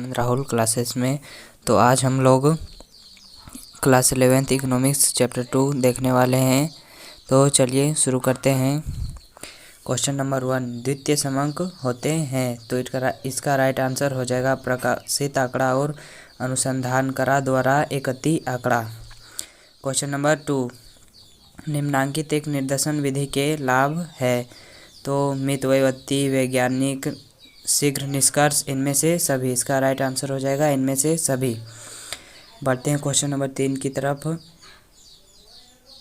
Rahul classes में। तो आज हम लोग क्लास 11th इकोनॉमिक्स चैप्टर 2 देखने वाले हैं। तो चलिए शुरू करते हैं। क्वेश्चन नंबर 1, द्वितीय समंक होते हैं। तो इसका राइट आंसर हो जाएगा प्रकाशित आंकड़ा और अनुसंधानकर्ता द्वारा एकत्रित आंकड़ा। क्वेश्चन नंबर 2, निम्नांकित एक निर्देशन विधि के लाभ है। तो मितव्ययित, वैज्ञानिक, शीघ्र निष्कर्ष, इनमें से सभी। इसका राइट आंसर हो जाएगा इनमें से सभी। बढ़ते हैं क्वेश्चन नंबर 3 की तरफ।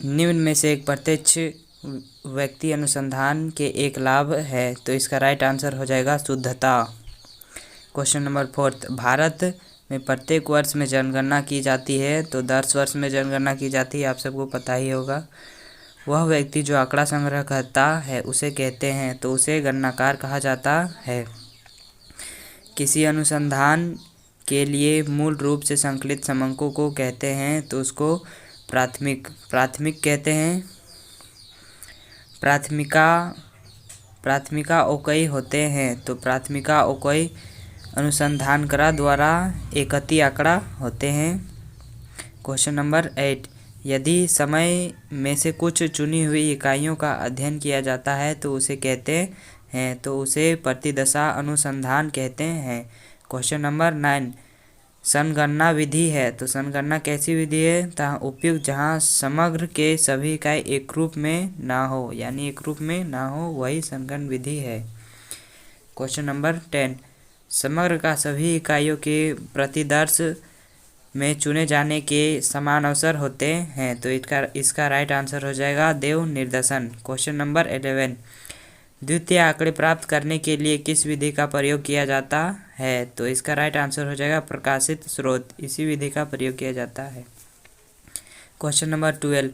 निम्न में से एक प्रत्यक्ष व्यक्ति अनुसंधान के एक लाभ है। तो इसका राइट आंसर हो जाएगा शुद्धता। क्वेश्चन नंबर 4, भारत में प्रत्येक वर्ष में जनगणना की जाती है। तो 10 वर्ष में जनगणना की जाती है, आप सबको पता ही होगा। वह व्यक्ति जो आंकड़ा संग्रह करता है उसे कहते हैं, तो उसे गणनाकार कहा जाता है। किसी अनुसंधान के लिए मूल रूप से संकलित समंकों को कहते हैं, तो उसको प्राथमिक कहते हैं। प्राथमिका ओकई होते हैं। तो प्राथमिका ओकई अनुसंधानकर्ता द्वारा एकत्रित आंकड़ा होते हैं। क्वेश्चन नंबर 8, यदि समय में से कुछ चुनी हुई इकाइयों का अध्ययन किया जाता है तो उसे कहते हैं, तो उसे प्रतिदशा अनुसंधान कहते हैं। क्वेश्चन नंबर 9, संगणना विधि है। तो संगणना कैसी विधि है? तहाँ उपयुक्त जहाँ समग्र के सभी इकाई एक रूप में ना हो, यानी एक रूप में ना हो, वही संगणना विधि है। क्वेश्चन नंबर 10, समग्र का सभी इकाइयों के प्रतिदर्श में चुने जाने के समान अवसर होते हैं। तो इसका राइट आंसर हो जाएगा देव निर्देशन। क्वेश्चन नंबर 11, द्वितीय आंकड़े प्राप्त करने के लिए किस विधि का प्रयोग किया जाता है? तो इसका राइट आंसर हो जाएगा प्रकाशित स्रोत, इसी विधि का प्रयोग किया जाता है। क्वेश्चन नंबर 12,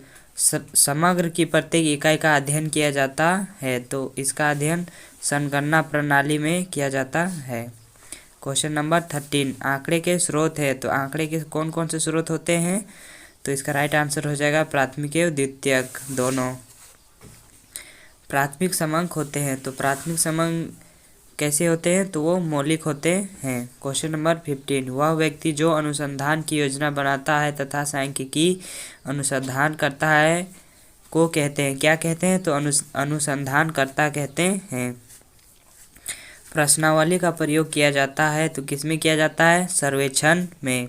समग्र की प्रत्येक इकाई का अध्ययन किया जाता है। तो इसका अध्ययन संगणना प्रणाली में किया जाता है। क्वेश्चन नंबर 13, आंकड़े के स्रोत है। तो आंकड़े के कौन कौन से स्रोत होते हैं? तो इसका राइट आंसर हो जाएगा प्राथमिक और द्वितीयक दोनों। प्राथमिक समंक होते हैं। तो प्राथमिक समंक कैसे होते हैं? तो वो मौलिक होते हैं। क्वेश्चन नंबर 15, वह व्यक्ति जो अनुसंधान की योजना बनाता है तथा सांख्यिकी अनुसंधान करता है को कहते हैं, क्या कहते हैं? तो अनुसंधानकर्ता कहते हैं। प्रश्नावली का प्रयोग किया जाता है। तो किसमें किया जाता है? सर्वेक्षण में।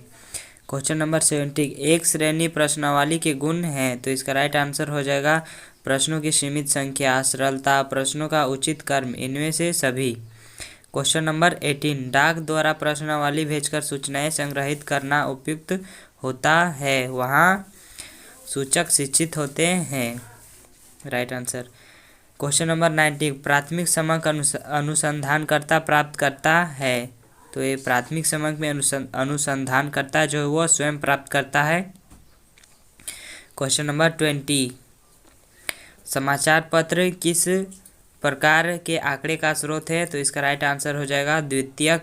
क्वेश्चन नंबर 17, एक श्रेणी प्रश्नावली के गुण हैं। तो इसका राइट आंसर हो जाएगा प्रश्नों की सीमित संख्या, सरलता, प्रश्नों का उचित क्रम, इनमें से सभी। क्वेश्चन नंबर 18, डाक द्वारा प्रश्नावली भेजकर सूचनाएं संग्रहित करना उपयुक्त होता है, वहाँ सूचक शिक्षित होते हैं। Right answer. क्वेश्चन नंबर 19, प्राथमिक समंक अनुसंधानकर्ता प्राप्त करता है। तो ये प्राथमिक समंक में अनुसंधानकर्ता जो है वो स्वयं प्राप्त करता है। क्वेश्चन नंबर 20, समाचार पत्र किस प्रकार के आंकड़े का स्रोत है? तो इसका राइट आंसर हो जाएगा द्वितीयक